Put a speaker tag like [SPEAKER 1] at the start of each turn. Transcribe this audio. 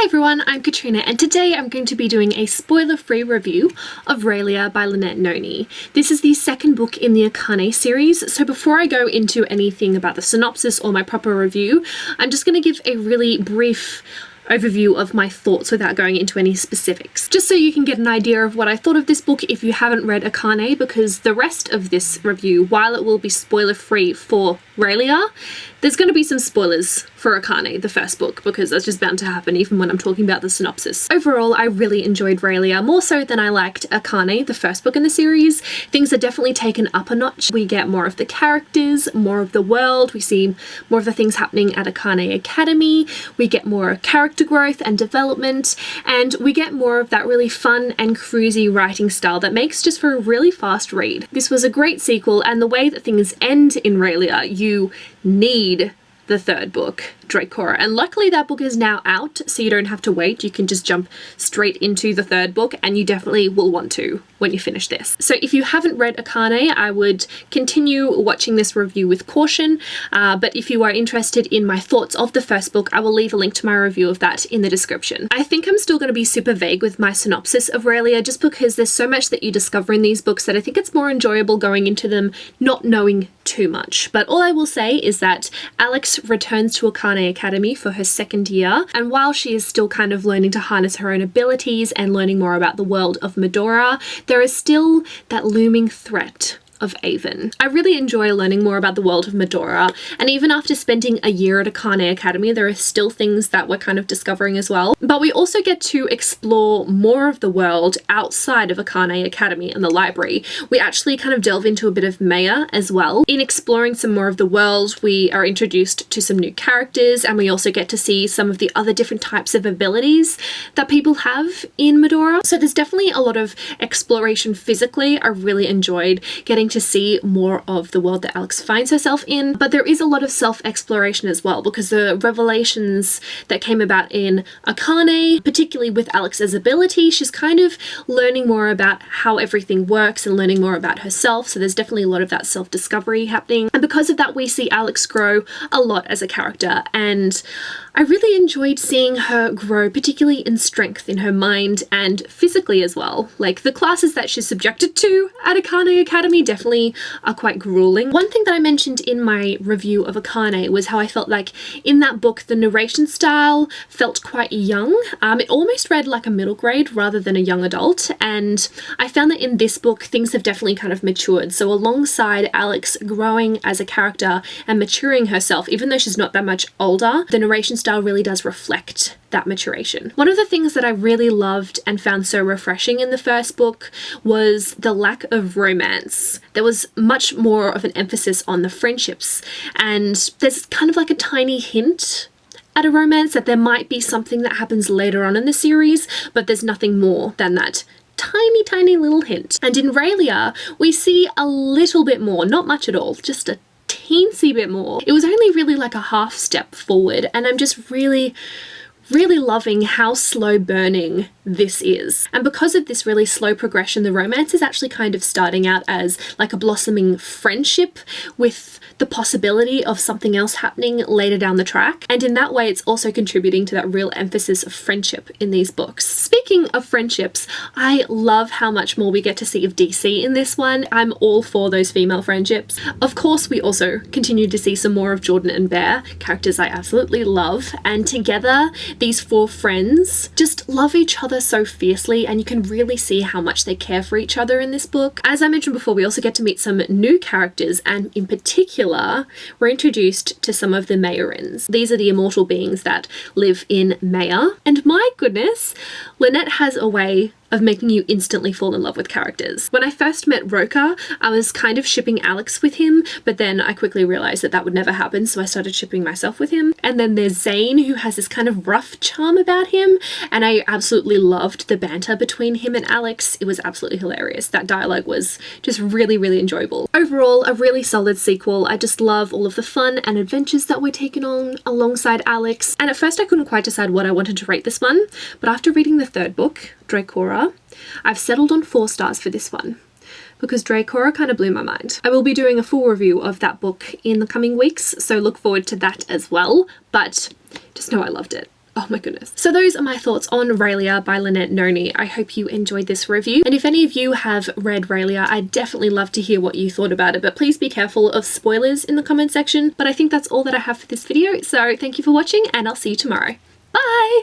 [SPEAKER 1] Hi everyone, I'm Katrina and today I'm going to be doing a spoiler-free review of Raelia by Lynette Noni. This is the second book in the Akane series, so before I go into anything about the synopsis or my proper review, I'm just going to give a really brief overview of my thoughts without going into any specifics, just so you can get an idea of what I thought of this book if you haven't read Akane, because the rest of this review, while it will be spoiler-free for Raelia, there's going to be some spoilers for Akane, the first book, because that's just bound to happen even when I'm talking about the synopsis. Overall, I really enjoyed Raelia, more so than I liked Akane, the first book in the series. Things are definitely taken up a notch. We get more of the characters, more of the world, we see more of the things happening at Akane Academy, we get more character growth and development, and we get more of that really fun and cruisy writing style that makes just for a really fast read. This was a great sequel, and the way that things end in Raelia, you need the third book, Dracora, and luckily that book is now out, so you don't have to wait. You can just jump straight into the third book, and you definitely will want to when you finish this. So if you haven't read Akane, I would continue watching this review with caution, but if you are interested in my thoughts of the first book, I will leave a link to my review of that in the description. I think I'm still going to be super vague with my synopsis of Raelia, just because there's so much that you discover in these books that I think it's more enjoyable going into them not knowing too much. But all I will say is that Alex returns to Akane Academy for her second year, and while she is still kind of learning to harness her own abilities and learning more about the world of Medora, there is still that looming threat of Avon. I really enjoy learning more about the world of Medora, and even after spending a year at Akane Academy, there are still things that we're kind of discovering as well. But we also get to explore more of the world outside of Akane Academy and the library. We actually kind of delve into a bit of Maya as well. In exploring some more of the world, we are introduced to some new characters, and we also get to see some of the other different types of abilities that people have in Medora. So there's definitely a lot of exploration physically. I really enjoyed getting to see more of the world that Alex finds herself in, but there is a lot of self-exploration as well, because the revelations that came about in Akane, particularly with Alex's ability, she's kind of learning more about how everything works and learning more about herself, so there's definitely a lot of that self-discovery happening, and because of that we see Alex grow a lot as a character, and I really enjoyed seeing her grow, particularly in strength in her mind and physically as well. Like, the classes that she's subjected to at Akane Academy definitely are quite grueling. One thing that I mentioned in my review of Akane was how I felt like in that book the narration style felt quite young. It almost read like a middle grade rather than a young adult, and I found that in this book things have definitely kind of matured. So alongside Alex growing as a character and maturing herself, even though she's not that much older, the narration style really does reflect that maturation. One of the things that I really loved and found so refreshing in the first book was the lack of romance. There was much more of an emphasis on the friendships, and there's kind of like a tiny hint at a romance that there might be something that happens later on in the series, but there's nothing more than that tiny little hint. And in Raelia we see a little bit more, not much at all, just a teensy bit more. It was only really like a half step forward, and I'm just really loving how slow burning this is. And because of this really slow progression, the romance is actually kind of starting out as like a blossoming friendship with the possibility of something else happening later down the track. And in that way, it's also contributing to that real emphasis of friendship in these books. Speaking of friendships, I love how much more we get to see of DC in this one. I'm all for those female friendships. Of course, we also continue to see some more of Jordan and Bear, characters I absolutely love, and together these four friends just love each other so fiercely, and you can really see how much they care for each other in this book. As I mentioned before, we also get to meet some new characters, and in particular we're introduced to some of the Mayarins. These are the immortal beings that live in Maya, and my goodness, Lynette has a way of making you instantly fall in love with characters. When I first met Roka, I was kind of shipping Alex with him, but then I quickly realized that that would never happen, so I started shipping myself with him. And then there's Zane, who has this kind of rough charm about him, and I absolutely loved the banter between him and Alex. It was absolutely hilarious. That dialogue was just really enjoyable. Overall, a really solid sequel. I just love all of the fun and adventures that we're taking on alongside Alex, and at first I couldn't quite decide what I wanted to rate this one, but after reading the third book, Dracora, I've settled on 4 stars for this one, because Dracora kind of blew my mind. I will be doing a full review of that book in the coming weeks, so look forward to that as well, but just know I loved it. Oh my goodness. So those are my thoughts on Raelia by Lynette Noni. I hope you enjoyed this review. And if any of you have read Raelia, I'd definitely love to hear what you thought about it, but please be careful of spoilers in the comment section. But I think that's all that I have for this video. So thank you for watching and I'll see you tomorrow. Bye!